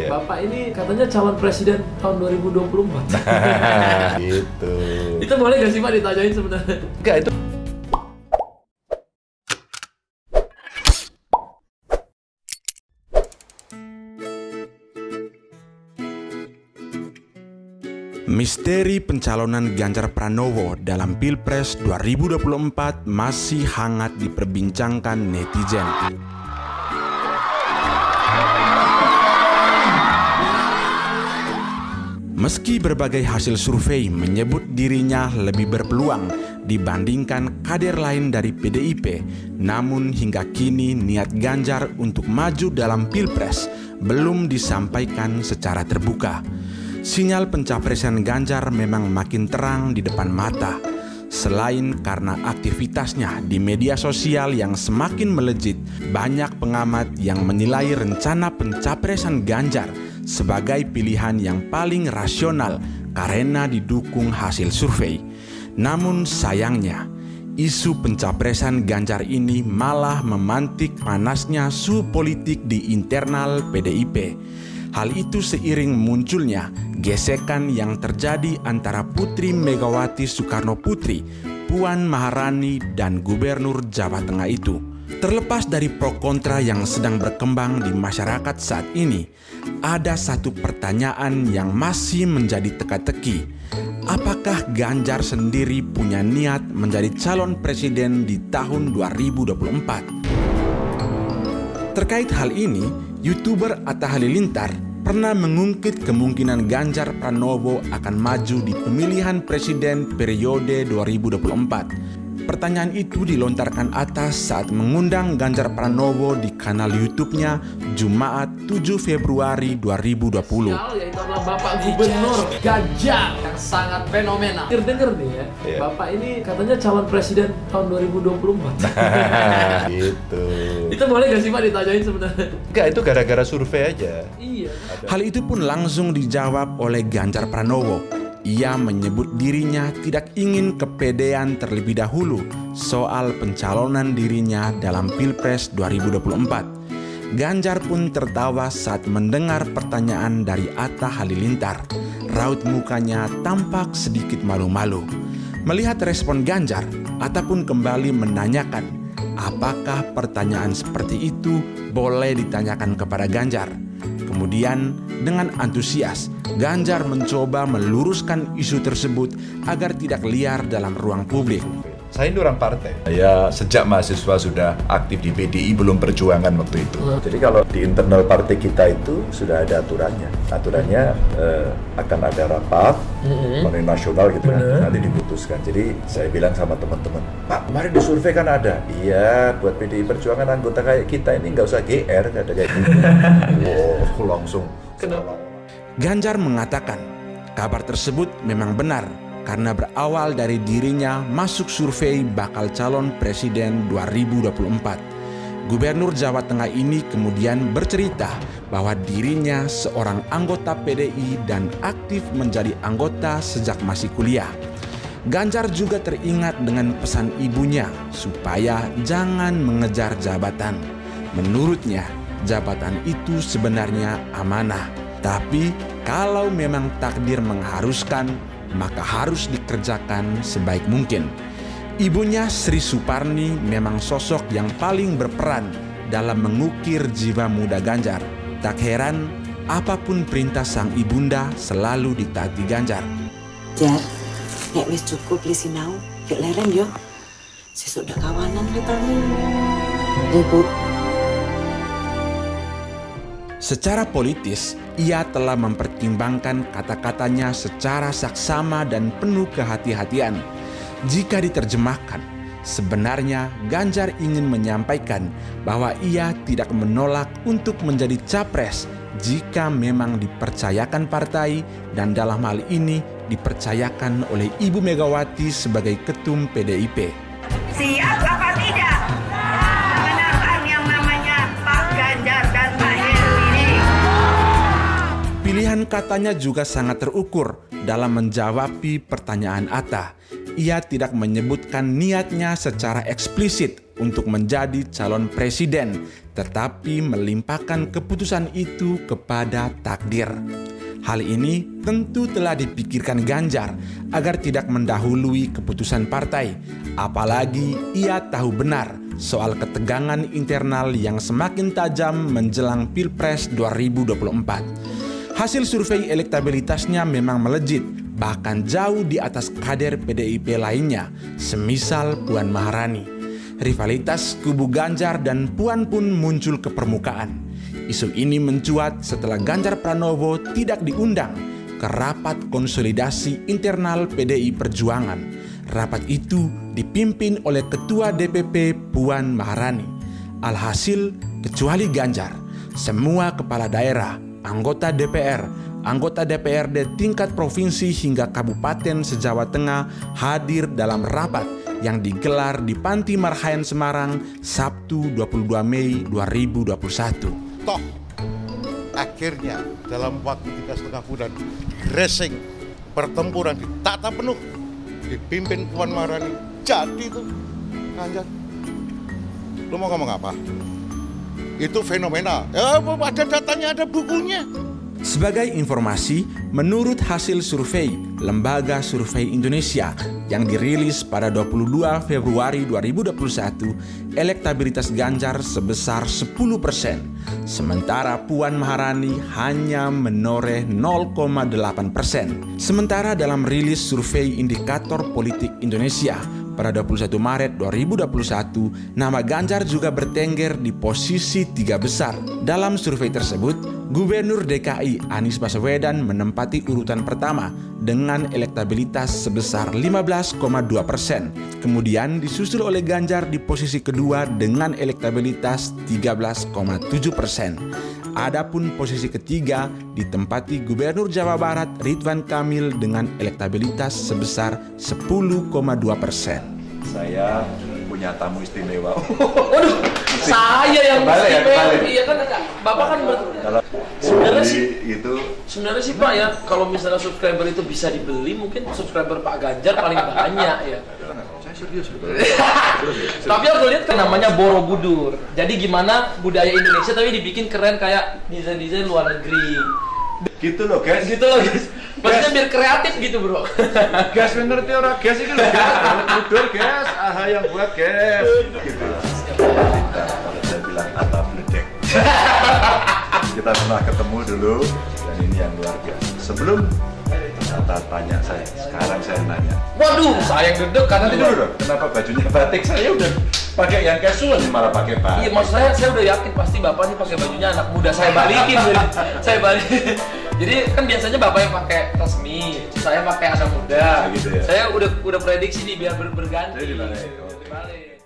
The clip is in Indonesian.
Bapak ini katanya calon presiden tahun 2024. Gitu. Itu boleh gak sih Pak ditanyain sebenarnya? Enggak, itu Misteri pencalonan Ganjar Pranowo dalam Pilpres 2024 masih hangat diperbincangkan netizen. Meski berbagai hasil survei menyebut dirinya lebih berpeluang dibandingkan kader lain dari PDIP, namun hingga kini niat Ganjar untuk maju dalam Pilpres belum disampaikan secara terbuka. Sinyal pencapresan Ganjar memang makin terang di depan mata. Selain karena aktivitasnya di media sosial yang semakin melejit, banyak pengamat yang menilai rencana pencapresan Ganjar sebagai pilihan yang paling rasional karena didukung hasil survei. Namun sayangnya, isu pencapresan Ganjar ini malah memantik panasnya suhu politik di internal PDIP. Hal itu seiring munculnya gesekan yang terjadi antara Putri Megawati Soekarno Putri, Puan Maharani, dan Gubernur Jawa Tengah itu. Terlepas dari pro kontra yang sedang berkembang di masyarakat saat ini, ada satu pertanyaan yang masih menjadi teka-teki. Apakah Ganjar sendiri punya niat menjadi calon presiden di tahun 2024? Terkait hal ini, YouTuber Atta Halilintar pernah mengungkit kemungkinan Ganjar Pranowo akan maju di pemilihan presiden periode 2024. Pertanyaan itu dilontarkan Atta saat mengundang Ganjar Pranowo di kanal YouTube-nya Jumat 7 Februari 2020. Yaitu adalah Bapak Gubernur Ganjar yang sangat fenomenal. Dengar nih ya, Bapak ini katanya calon presiden tahun 2024. Gitu. Itu boleh gak sih Pak ditanyain sebenarnya? Enggak, itu gara-gara survei aja. Iya. Hal itu pun langsung dijawab oleh Ganjar Pranowo. Ia menyebut dirinya tidak ingin kepedean terlebih dahulu soal pencalonan dirinya dalam Pilpres 2024. Ganjar pun tertawa saat mendengar pertanyaan dari Atta Halilintar. Raut mukanya tampak sedikit malu-malu. Melihat respon Ganjar, Atta pun kembali menanyakan, apakah pertanyaan seperti itu boleh ditanyakan kepada Ganjar? Kemudian dengan antusias, Ganjar mencoba meluruskan isu tersebut agar tidak liar dalam ruang publik. Saya ini orang partai. Saya sejak mahasiswa sudah aktif di PDI, belum perjuangan waktu itu. Jadi kalau di internal partai kita itu sudah ada aturannya. Aturannya akan ada rapat konven nasional gitu kan, nanti diputuskan. Jadi saya bilang sama teman-teman, Pak, kemarin di survei kan ada. Iya, buat PDI Perjuangan anggota kayak kita ini nggak usah GR, nggak ada kayak gitu. Wow, langsung. Ganjar mengatakan kabar tersebut memang benar karena berawal dari dirinya masuk survei bakal calon presiden 2024. Gubernur Jawa Tengah ini kemudian bercerita bahwa dirinya seorang anggota PDI dan aktif menjadi anggota sejak masih kuliah. Ganjar juga teringat dengan pesan ibunya supaya jangan mengejar jabatan. Menurutnya, jabatan itu sebenarnya amanah. Tapi kalau memang takdir mengharuskan, maka harus dikerjakan sebaik mungkin. Ibunya Sri Suparni memang sosok yang paling berperan dalam mengukir jiwa muda Ganjar. Tak heran, apapun perintah sang ibunda selalu ditaati Ganjar. Jar, nek wis cukup li sinau, yuk leren yo. Sesuk udah kawanan kita nih. Bu. Secara politis, ia telah mempertimbangkan kata-katanya secara saksama dan penuh kehati-hatian. Jika diterjemahkan, sebenarnya Ganjar ingin menyampaikan bahwa ia tidak menolak untuk menjadi capres jika memang dipercayakan partai dan dalam hal ini dipercayakan oleh Ibu Megawati sebagai ketum PDIP. Siap apa tidak? Menangkan yang namanya Pak Ganjar dan Pak Heru ini. Pilihan katanya juga sangat terukur dalam menjawab pertanyaan Atta. Ia tidak menyebutkan niatnya secara eksplisit untuk menjadi calon presiden, tetapi melimpahkan keputusan itu kepada takdir. Hal ini tentu telah dipikirkan Ganjar agar tidak mendahului keputusan partai, apalagi ia tahu benar soal ketegangan internal yang semakin tajam menjelang Pilpres 2024. Hasil survei elektabilitasnya memang melejit, bahkan jauh di atas kader PDIP lainnya, semisal Puan Maharani. Rivalitas kubu Ganjar dan Puan pun muncul ke permukaan. Isu ini mencuat setelah Ganjar Pranowo tidak diundang ke rapat konsolidasi internal PDI Perjuangan. Rapat itu dipimpin oleh Ketua DPP Puan Maharani. Alhasil, kecuali Ganjar, semua kepala daerah, anggota DPR, anggota DPRD tingkat provinsi hingga kabupaten se-Jawa Tengah hadir dalam rapat yang digelar di Panti Marhaen Semarang Sabtu 22 Mei 2021. Toh, akhirnya dalam waktu 3,5 bulan, racing, pertempuran ditata penuh, dipimpin Puan Maharani, jadi tuh Ganjar. Lu mau ngomong apa? Itu fenomenal. Ya, ada datanya, ada bukunya. Sebagai informasi, menurut hasil survei Lembaga Survei Indonesia yang dirilis pada 22 Februari 2021, elektabilitas Ganjar sebesar 10%, sementara Puan Maharani hanya menoreh 0,8%. Sementara dalam rilis survei Indikator Politik Indonesia pada 21 Maret 2021, nama Ganjar juga bertengger di posisi 3 besar. Dalam survei tersebut, Gubernur DKI Anies Baswedan menempati urutan pertama dengan elektabilitas sebesar 15,2%. Kemudian disusul oleh Ganjar di posisi kedua dengan elektabilitas 13,7%. Adapun posisi ketiga ditempati Gubernur Jawa Barat Ridwan Kamil dengan elektabilitas sebesar 10,2%. Saya punya tamu istimewa. Waduh, saya yang istimewa. Iya kan, Bapak kan sebenarnya sih Pak ya, kalau misalnya subscriber itu bisa dibeli, mungkin subscriber Pak Ganjar paling banyak ya. Saya serius. Tapi aku lihat kan namanya Borobudur. Jadi gimana budaya Indonesia tapi dibikin keren kayak desain-desain luar negeri. Gitu loh guys. Maksudnya biar kreatif gitu bro. Gas bener tuh orang gas itu loh guys. Borobudur guys, aha yang buat guys. Gitu. Kalau saya bilang atap ledek. Kita pernah ketemu dulu dan ini yang luar biasa. Sebelum Ata tanya saya, sekarang saya nanya. Waduh, saya yang dedek karena dulu dong. Kenapa bajunya batik? Saya udah pakai yang casual malah pakai batik. Iya, maksud saya udah yakin pasti Bapak nih pakai bajunya anak muda. Saya balikin, saya balikin. Jadi kan biasanya Bapak yang pakai resmi, saya pakai anak muda. Gitu ya? Saya udah prediksi nih biar berganti. Jadi dibalik.